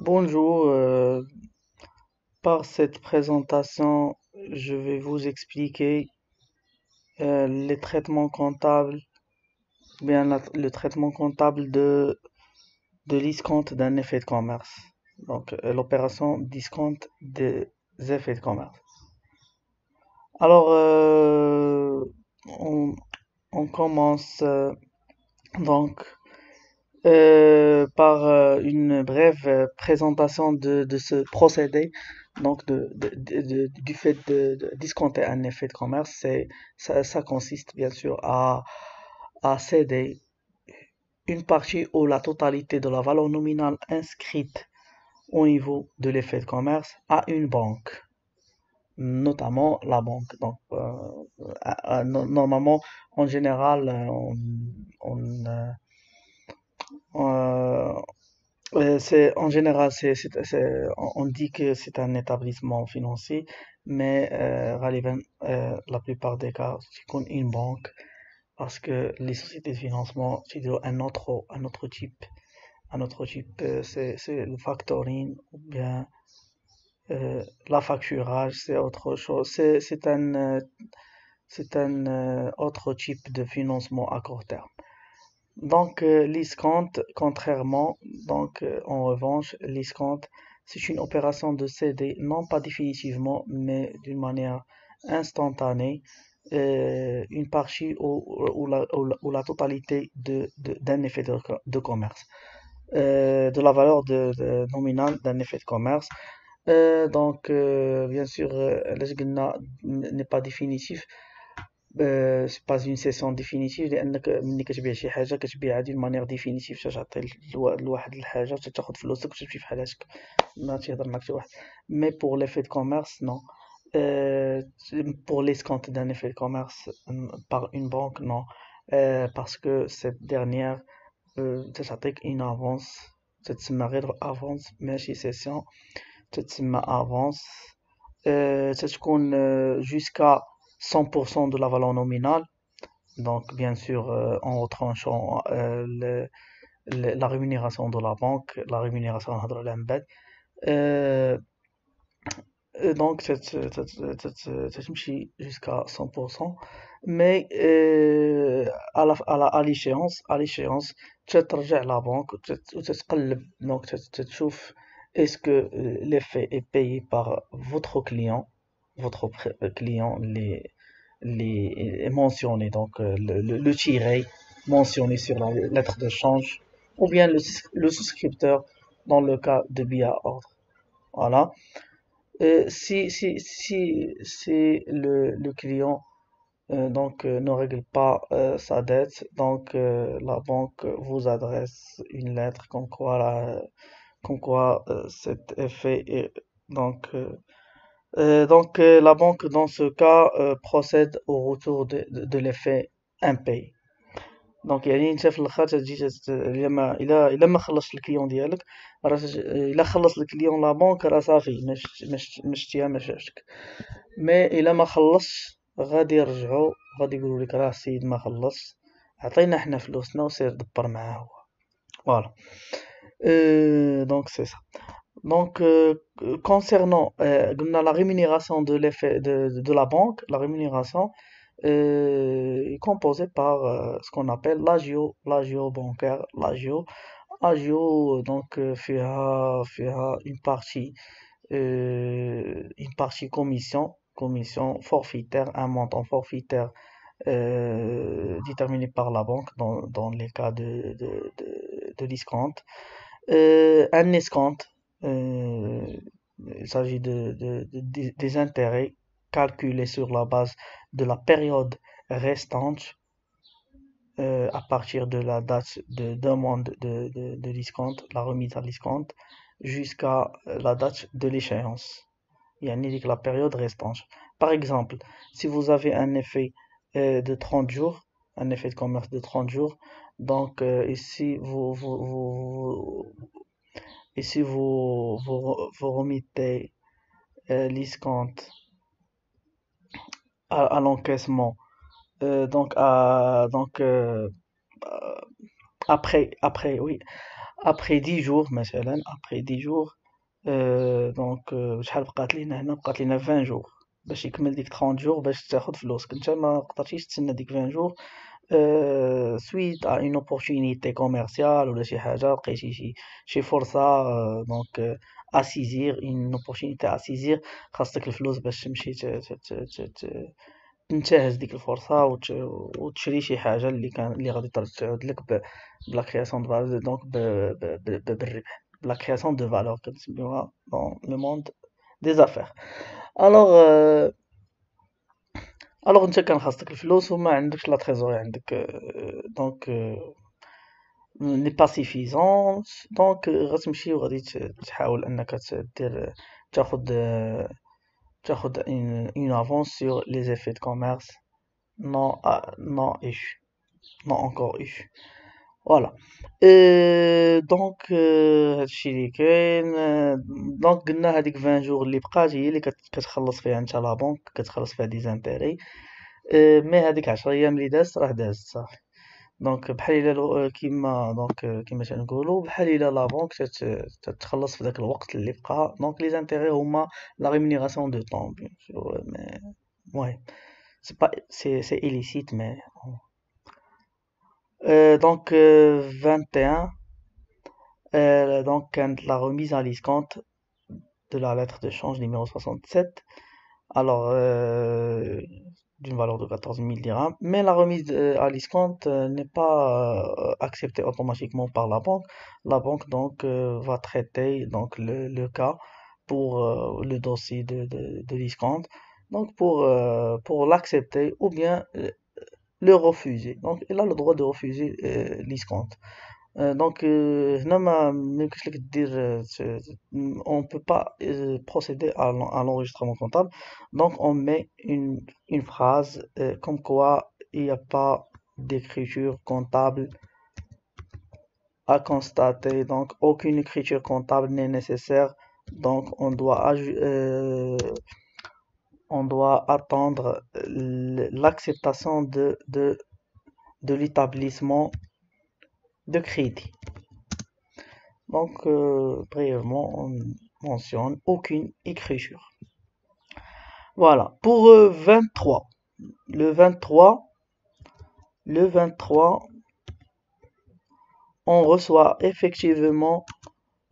Bonjour, par cette présentation, je vais vous expliquer les traitements comptables, le traitement comptable de l'escompte d'un effet de commerce. Donc, l'opération d'escompte des effets de commerce. Alors, on, on commence donc par une brève présentation de ce procédé. Donc, du fait de discompter un effet de commerce, ça consiste bien sûr à céder une partie ou la totalité de la valeur nominale inscrite au niveau de l'effet de commerce à une banque, notamment la banque. Donc, normalement, en général, euh, en général, on dit que c'est un établissement financier, mais غالباً, la plupart des cas, c'est comme une banque, parce que les sociétés de financement, c'est un autre type, c'est le factoring ou bien la facturage, c'est autre chose. C'est un autre type de financement à court terme. Donc, l'escompte, contrairement, donc, en revanche, l'escompte, c'est une opération de céder, non pas définitivement, mais d'une manière instantanée, une partie ou la totalité d'un effet de commerce, de la valeur nominale d'un effet de commerce. Donc, bien sûr, الأجنة n'est pas définitif. سي با اون سيسيون ديفينيتيف، لانك ملي كتبيع شي حاجه كتبيعها دون مانيير ديفينيتيف، تعطي لواحد الحاجه تاخذ فلوسك وتمشي بحال هاتك، ما تيهضر معك شي واحد. مي بور ليفي دو كوميرس نو، pour l'escompte d'un effet de commerce par une banque, non. Parce que cette dernière تعطيك une avance، تتسمى غير avance ماشي session، تتسمى avance. تتكون jusqu'à 100% de la valeur nominale. Donc, bien sûr, en retranchant la rémunération de la banque, la rémunération de l'embed. Euh, donc, ça jusqu'à 100%. Mais à l'échéance, tu ترجع la banque وتتقلب. Donc, تشوف est-ce que l'effet est payé par votre client, client, les mentionné, donc le tiret mentionné sur la lettre de change, ou bien le souscripteur dans le cas de billets à ordre. Voilà. Si le client donc ne règle pas sa dette, donc la banque vous adresse une lettre comme quoi cet effet est donc la banque dans ce cas procède au retour de l'effet impayé. دونك يعني انت في الاخر تجي الا ما خلصش الكليون ديالك، راه الا خلص الكليون لا بنك راه صافي، ما شتيها ما شافتك. مي الا ما خلصش غادي يرجعوا، غادي يقولوا لك راه السيد ما خلص، عطينا حنا فلوسنا وسير دبر معاه هو. فوالا. Donc c'est ça. Donc, concernant la rémunération de l'effet de la banque, la rémunération est composée par ce qu'on appelle l'agio bancaire. Agio, donc, فيها une partie commission forfaitaire, un montant forfaitaire déterminé par la banque dans les cas de l'escompte. Un escompte, euh, il s'agit des intérêts calculés sur la base de la période restante à partir de la date de demande de l'escompte, la remise à l'escompte, jusqu'à la date de l'échéance. Il y a la période restante. Par exemple, si vous avez un effet de 30 jours, un effet de commerce de 30 jours, donc ici vous remettez l'escompte à l'encaissement, donc après, oui, après 10 jours مثلا après 10 jours دونك شحال بقات لينا هنا بقات لينا 20 جور باش يكمل ديك 30 جور باش تاخد فلوسك انت ما قدرتيش تسنى ديك 20 جور suite à une opportunité commerciale ولا شي حاجة لقيتي شي فرصة دونك à saisir une opportunité à saisir خاصك الفلوس باش تمشي تنتهز ديك الفرصة وتشري شي حاجة اللي غادي تعود لك بلا création de valeur دونك بالربح بلا création de valeur كنسميوها dans le monde des affaires alors الوغ انت كان خاصك الفلوس وما عندكش لا تريزوري عندك دونك ني با سيفيزون دونك غتمشي وغادي تحاول انك دير تاخد تاخد une avance sur les effets de commerce non non eu non encore eu voilà دونك هادشي اللي كاين دونك قلنا هذيك 20 جور اللي بقات هي اللي كتخلص فيها انت لا بنك كتخلص فيها دي زانتيري مي هذيك 10 ايام اللي دازت راه دازت صافي دونك بحال الا كيما دونك كيما تنقولوا بحال الا لا بنك تتخلص في ذاك الوقت اللي بقى دونك لي زانتيري هما لا ريمونيراسيون دو طون بيان سور مي المهم سي با سي illicite مي دونك 21 donc كانت la remise à l'escompte de la lettre de change numéro 67 alors d'une valeur de 14 000 dirhams mais la remise à l'escompte n'est pas acceptée automatiquement par la banque donc va traiter donc le cas pour le dossier de l'escompte donc pour l'accepter ou bien le refuser donc il a le droit de refuser l'escompte donc هنا ما يمكنش لك دير on peut pas procéder à l'enregistrement comptable donc on met une phrase comme quoi il n'y a pas d'écriture comptable à constater donc aucune écriture comptable n'est nécessaire donc on doit attendre l'acceptation de l'établissement de crédit. Donc, brièvement, on mentionne aucune écriture. Voilà. Pour 23, le 23, on reçoit effectivement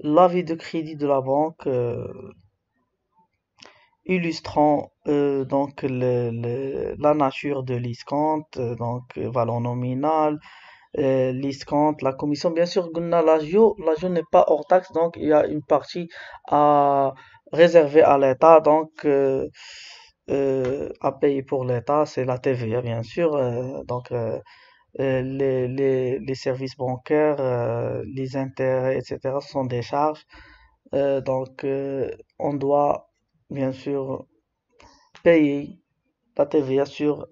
l'avis de crédit de la banque illustrant donc la nature de l'escompte, donc valeur nominale, l'escompte, la commission. Bien sûr, l'agio n'est pas hors taxe, donc il y a une partie à réserver à l'État, donc à payer pour l'État, c'est la TVA, bien sûr. Donc les services bancaires, les intérêts, etc. sont des charges. Donc on doit bien sûr payer la TVA sur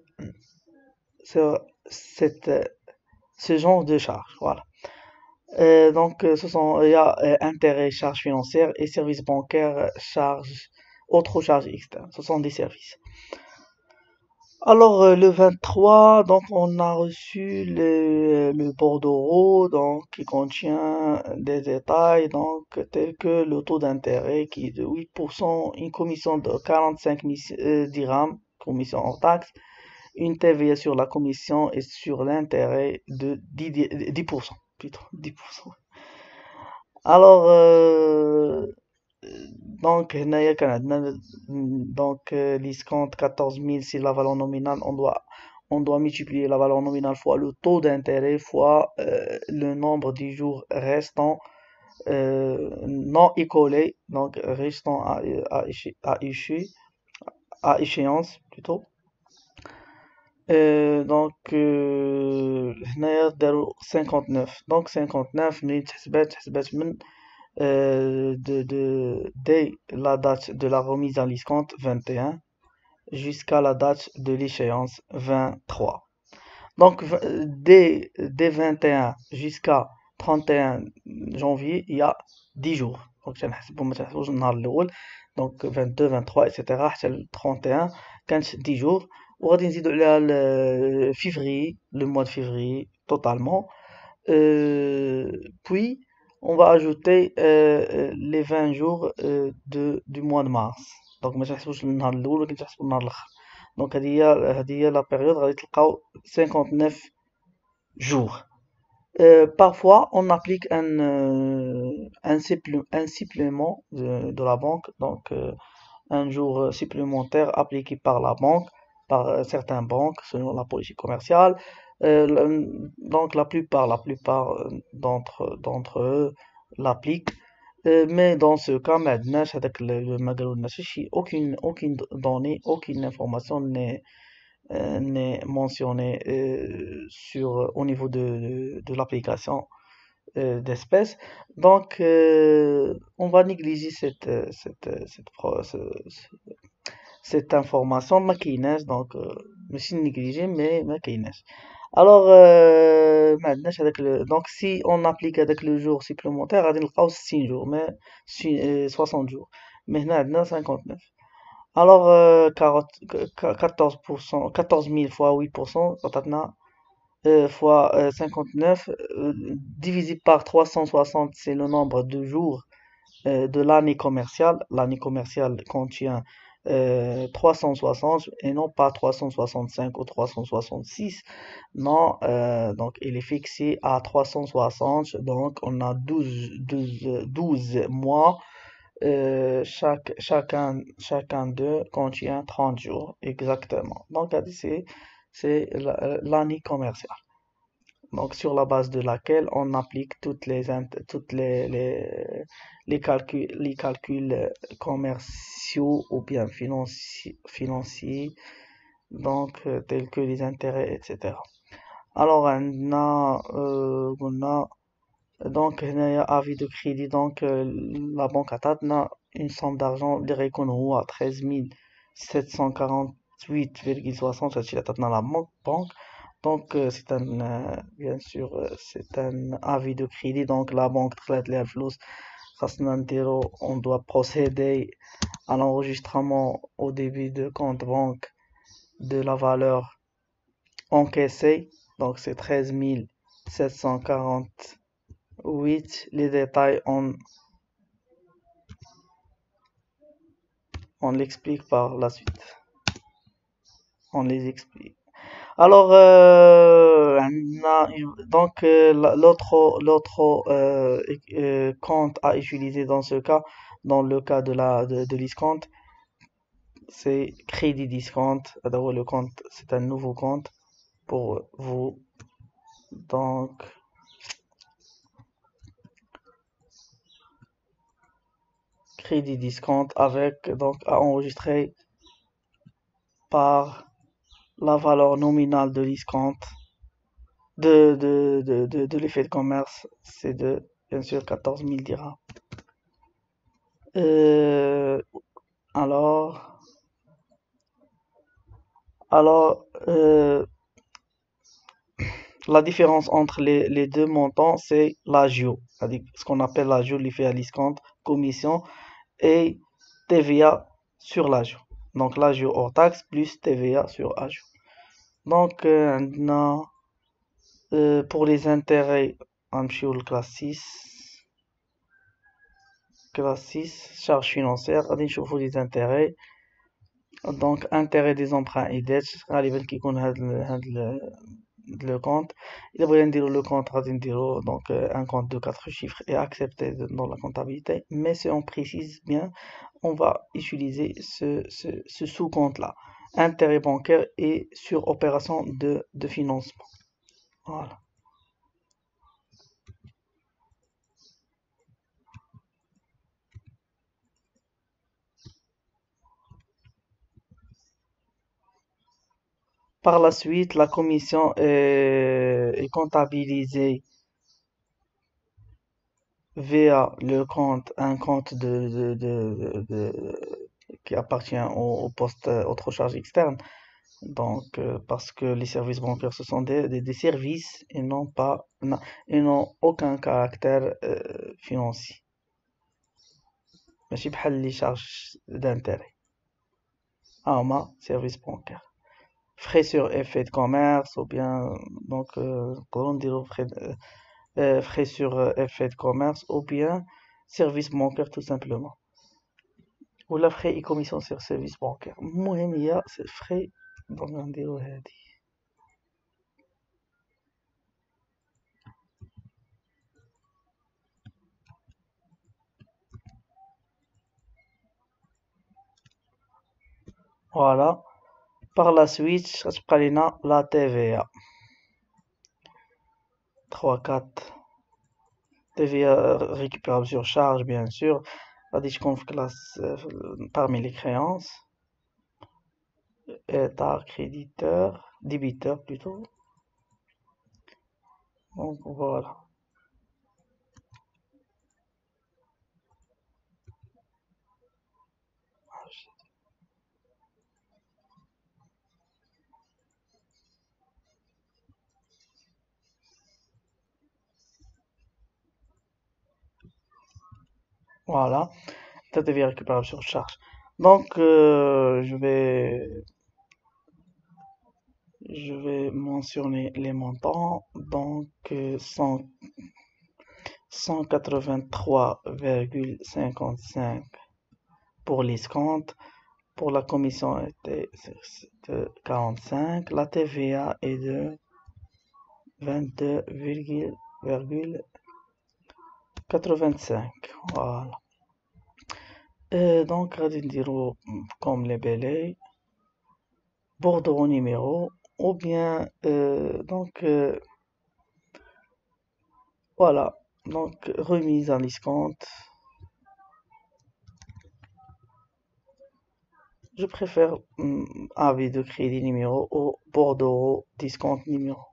ce genre de charges. Voilà. Donc, il y a intérêts, charges financières et services bancaires, charges, autres charges externes. Ce sont des services. Alors, le 23, donc, on a reçu le bordereau, donc, qui contient des détails, donc, tels que le taux d'intérêt qui est de 8%, une commission de 45 000 dirhams, commission hors taxe, une TVA sur la commission et sur l'intérêt de 10%, plutôt 10%. Alors donc هنايا كان عندنا donc l'escompte 14 000 c'est la valeur nominale on doit multiplier la valeur nominale fois le taux d'intérêt fois le nombre de jours restants non écoulés donc restants à échéance plutôt donc هنايا داروا 59 donc 59 منين تحسبات من dès la date de la remise à l'escompte 21 jusqu'à la date de l'échéance 23 donc dès 21 jusqu'à 31 janvier il y a 10 jours donc تنحسبوا ما تنحسبوش النهار الاول donc 22 23 etc حتى ل 31 كانت 10 jours وغادي نزيدو عليها février le mois de février totalement puis on va ajouter les 20 jours du mois de mars. Donc ما تحسبوش النهار الاول ولكن تحسبوا النهار الاخر. دونك هذه هي لا بيريود غادي تلقاو 59 jours. Parfois, on applique un supplément de la banque, donc un jour supplémentaire appliqué par la banque, par certaines banques, selon la politique commerciale. Donc la plupart d'entre eux l'appliquent. Mais dans ce cas, maintenant, avec le magasin, aucune donnée, aucune information n'est mentionné au niveau de l'application d'espèces. Donc, on va négliger cette information, ما كايناش donc ماشي négliger mais ما كايناش. Alors, ما عندناش donc si on applique avec le jour supplémentaire غادي نلقاو 60 jours mais 60 jours, mais هنا عندنا 59. Alors, 14%, 14 000 fois 8%, عطاتنا fois 59, divisé par 360, c'est le nombre de jours de l'année commerciale. L'année commerciale contient 360 et non pas 365 ou 366. Non, donc il est fixé à 360. Donc on a 12 mois. Chacun d'eux contient 30 jours, exactement. Donc, c'est l'année commerciale. Donc, sur la base de laquelle on applique toutes les calculs commerciaux ou bien financiers, donc tels que les intérêts, etc. Alors, on a donc هنايا avis de crédit. Donc la banque عطاتنا une somme d'argent اللي غيكون هو 13748,60. هادشي اللي عطاتنا la banque. Donc c'est bien sûr c'est un avis de crédit. Donc la banque دخلت ليها الفلوس خاصنا نديرو on doit procéder à l'enregistrement au début de compte banque de la valeur encaissée. Donc c'est 13748. Les détails, on l'explique par la suite. On les explique. Alors, donc l'autre compte à utiliser dans ce cas, dans le cas de l'escompte, c'est crédit discount. D'abord, le compte, c'est un nouveau compte pour vous. Donc, crédit discount avec donc à enregistrer par la valeur nominale de l'escompte de l'effet de commerce, c'est de bien sûr 14 000 dirhams. Euh, alors la différence entre les deux montants, c'est l'agio, c'est-à-dire ce qu'on appelle l'agio, l'effet à l'escompte, commission et TVA sur l'agio. Donc l'agio hors taxe plus TVA sur agio. Donc pour les intérêts, غنمشيو للكلاس 6. Classe 6, charges financières, غادي نشوفوا les intérêts. Donc intérêt des emprunts et dettes غالبا كيكون هاد le compte. إلا بغينا نديرو le compte غادي نديرو donc un compte de 4 chiffres et accepté dans la comptabilité. Mais si on précise bien, on va utiliser ce sous-compte là, intérêt bancaire et sur opération de financement. Voilà. Par la suite, la commission est comptabilisée via un compte qui appartient au poste autre charge externe. Donc, parce que les services bancaires, ce sont des services et ils n'ont aucun caractère financier. ماشي بحال les charges d'intérêt. Service bancaire. Frais sur effet de commerce ou bien donc نقدروا نديرو frais frais sur effet de commerce ou bien service bancaire tout simplement. ولا frais et commission sur service bancaire. المهم هي frais دونك نديرو هادي. Voilà. Par la suite غتبقى لينا la TVA 3-4 TVA récupérable sur charge bien sûr. غادي تكون في classe parmi les créances. État créditeur, débiteur plutôt. Donc voilà. Voilà. Ça devient récupérable sur charge. Donc je vais mentionner les montants. Donc 183,55 pour l'escompte. Pour la commission était de 45. La TVA est de 22,85. Voilà. Donc, غادي نديرو comme les billets, bordereau numéro, ou bien, voilà, donc remise en escompte. Je préfère avis de crédit numéro au bordereau discount numéro.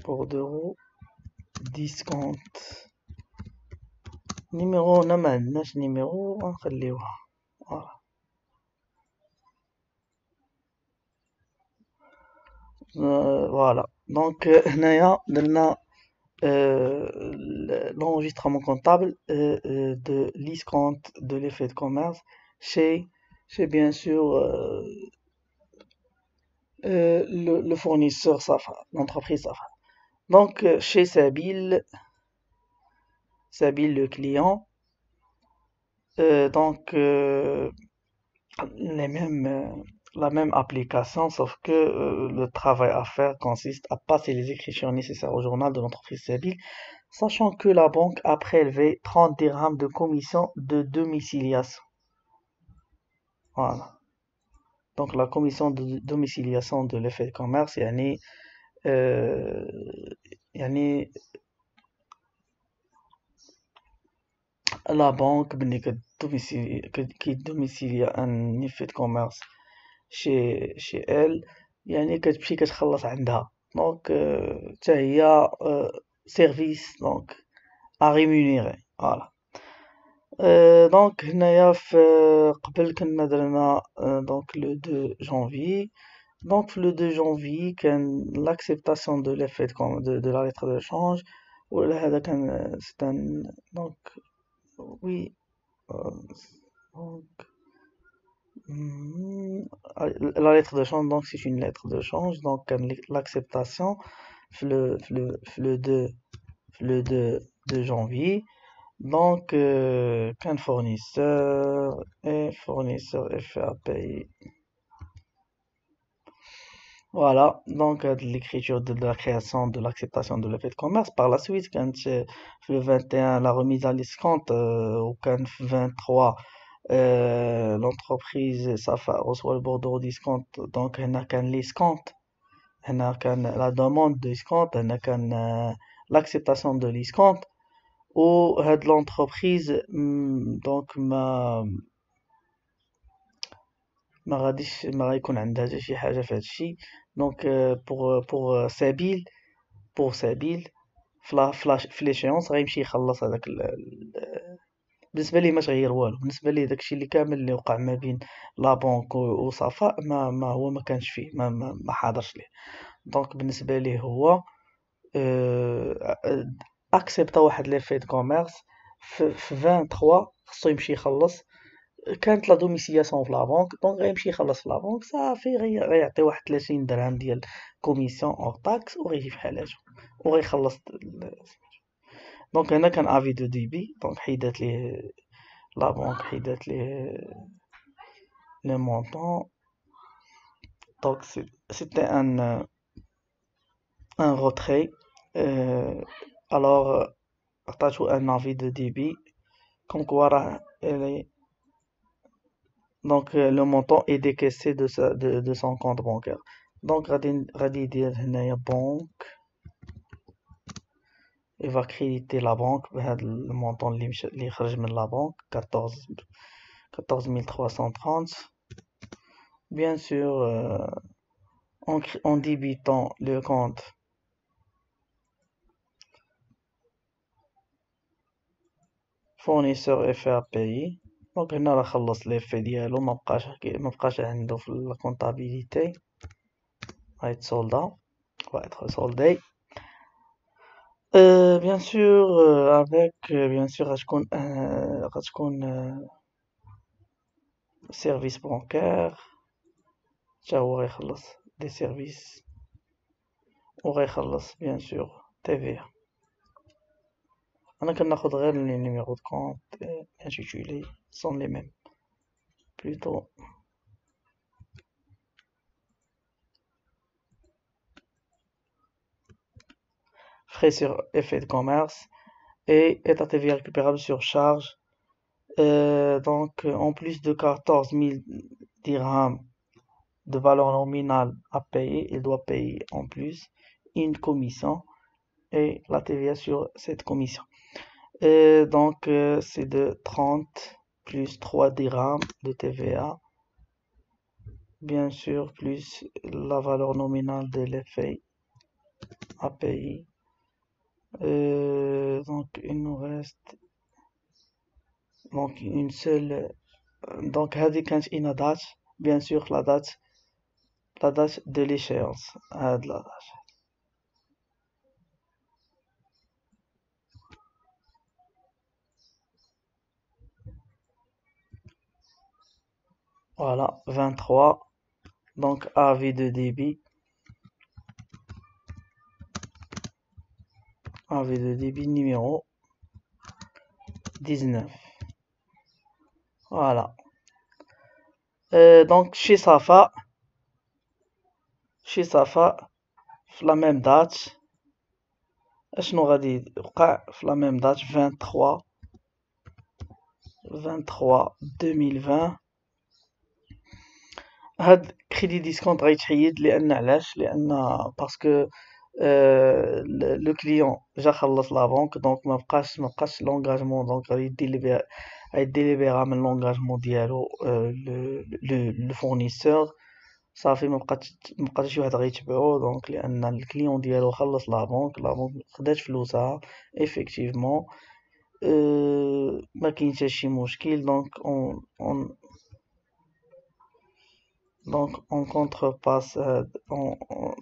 Bordereau discount numéro ما عندناش numéro غنخليوها. Voilà. Voilà. Donc هنايا درنا l'enregistrement comptable de l'escompte de l'effet de commerce chez bien sûr le fournisseur Safa, l'entreprise Safa. Donc chez Sabil le client, donc la même application, sauf que le travail à faire consiste à passer les écritures nécessaires au journal de l'entreprise Sabil, sachant que la banque a prélevé 30 dirhams de commission de domiciliation. Voilà. Donc la commission de domiciliation de l'effet de commerce, يعني la banque qui domicilie un effet de commerce chez elle يعني كتمشي كتخلص عندها دونك حتى هي سيرفيس دونك à rémunérer voilà. دونك هنايا في قبل كنا درنا دونك لو 2 janvier. Donc le 2 janvier كان l'acceptation de l'effet de la lettre de change ولا هذا كان c'est un donc oui donc la lettre de change donc c'est une lettre de change donc l'acceptation le 2 janvier donc qu'un fournisseur est fait à payer. Voilà, donc l'écriture de la création de l'acceptation de l'effet de commerce. Par la suite, quand le 21, la remise à l'escompte, ou quand 23, l'entreprise Safa reçoit le bordereau d'escompte, donc elle n'a qu'un l'escompte, elle n'a qu'un la demande d'escompte, elle n'a qu'un l'acceptation de l'escompte, ou de l'entreprise, donc ما غيكون عندها حتى شي حاجه في هذا الشيء دونك بور سبيل في ليشيونس غيمشي يخلص هذاك بالنسبه ليه ما تغير والو بالنسبه ليه داكشي اللي كامل اللي وقع ما بين لا بنك وصفاء ما هو ما كانش فيه ما حاضرش ليه دونك بالنسبه ليه هو اكسبتا واحد لي في كوميرس في 23 خصو يمشي يخلص كانت لا دوميسيلياسيون في لا بنك دونك غيمشي يخلص في لا بنك صافي غيعطي واحد 30 درهم ديال كوميسيون اور تاكس وغيجي في حالاته وغيخلص دونك هنا كان افي دو ديبي، دونك حيدات ليه لا بنك، حيدات ليه لي مونطون. دونك سيتي ان روتري. الوغ عطاتو ان افي دو ديبي كوم كوا راه دونك لو مونطون اي décaissé de son compte bancaire. دونك غادي يدير هنايا بنك، il va créditer la banque بهذا المونطون اللي خرج من لا بنك 14330. Bien sûr, en débitant le compte fournisseur effet à payer. دونك هنا راه خلص لي في ديالو، مبقاش عنده في الكونطابيليتي، غيتسولدا غيدخل soldé. Bien sûr, avec bien sûr غتكون سيرفيس بانكير حتى هو غيخلص دي سيرفيس، وغيخلص بيان سور TVA. انا كناخد غير لي نيميرو دو كونت intitulés sont les mêmes plutôt. Frais sur effet de commerce et état TVA récupérable sur charge. Donc en plus de 14 000 dirhams de valeur nominale à payer, il doit payer en plus une commission et la TVA sur cette commission. Et donc c'est de 30 plus 3 dirhams de TVA, bien sûr, plus la valeur nominale de l'effet à payer. Donc il nous reste donc une seule. Donc هذه كانت une date, bien sûr la date de l'échéance. هاد la date. Voilà, 23. Donc avis de débit. Avis de débit numéro 19. Voilà. Donc chez Safa, في la même date اشنو غادي يوقع في la même date 23 2020. هاد كريدي ديسكونت غيتحيد، لان علاش؟ لان باسكو لو كليون جا خلص لا بنك، دونك ما بقاش لونغاجمون، دونك غيديليبيرا من لونغاجمون ديالو لو فورنيسور. صافي مبقاش شي واحد غيتبعو، دونك لان الكليون ديالو خلص لا بنك خدات فلوسها ايفيكتيفمون. ما كاين حتى شي مشكل. Donc on contrepasse,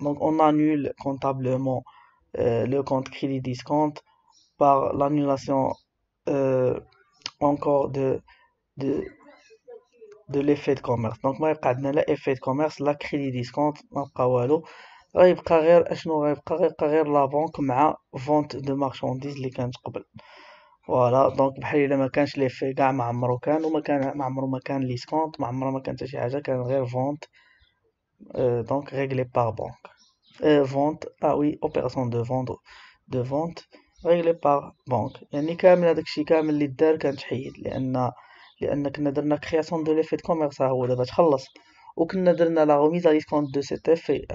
donc on annule comptablement le compte crédit discount par l'annulation encore de l'effet de commerce. Donc ما يبقى عندنا لا effet de commerce لا crédit discount، ما بقى والو. غيبقى غير اشنو غيبقى غير لا بنك مع vente de marchandises اللي كانت قبل. فوالا دونك بحال الا ما كانش لي في كاع، ما عمرو كان، وما كان ما عمرو ما كان ليسكونت، ما عمرو ما كان حتى شي حاجه، كان غير فونت. دونك réglé par banque. Vente, ah oui, opération de vente réglée par banque. يعني كامل هذاك الشيء كامل اللي دار كان تحيد، لان كنا درنا كرياسيون دو ليفي دو كوميرس، ها هو دابا تخلص، وكنا درنا لا غوميز على ديسكونت دو سيت افي،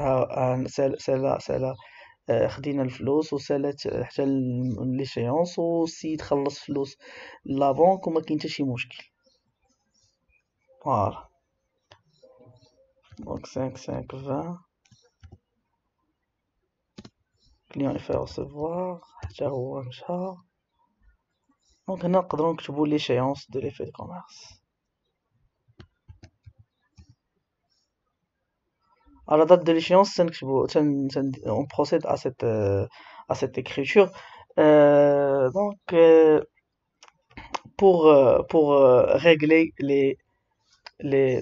سالا خدينا الفلوس وسالات حتى ليشيونس، والسيد خلص فلوس لا بنك وما كاين حتى شي مشكل. فوالا دونك 5 كليون يفي ريسيفوار حتى هو مشى. دونك هنا نقدروا نكتبوا ليشيونس دو ليفي دو كوميرس. À la date de l'échéance, on procède à cette écriture. Donc, pour régler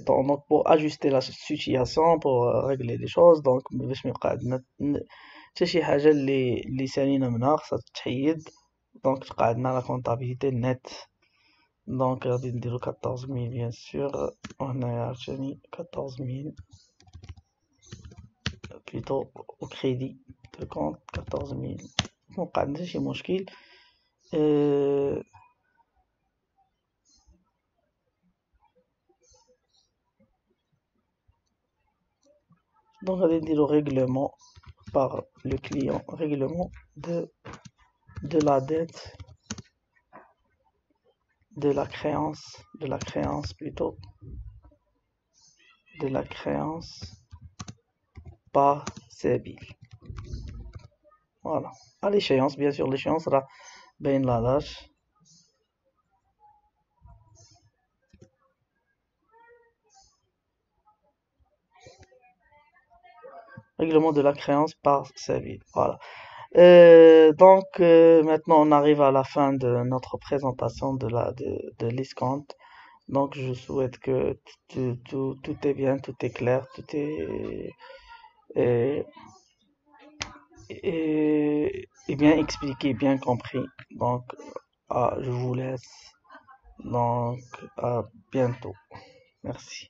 donc pour ajuster la situation, pour régler les choses, donc باش ما يبقى عندنا حتى شي حاجة اللي سالينا منها خاصها تتحيد. دونك تبقى عندنا لا كونطابيليتي نت. دونك غادي نديرو 14000 بيان سور، وهنايا عاوتاني 14000 بلوتو او كريدي دو كونت 14000. مبقى عندنا شي مشكل. دونك غادي نديرو règlement par le client, règlement de la dette, de la créance plutôt, de la créance par Sébil. Voilà. À l'échéance, bien sûr, l'échéance sera ben la date. Règlement de la créance par Sébil. Voilà. Maintenant on arrive à la fin de notre présentation de l'ISCONT. Donc je souhaite que tout est bien, tout est clair, tout est, est bien expliqué, bien compris. Donc je vous laisse. Donc à bientôt. Merci.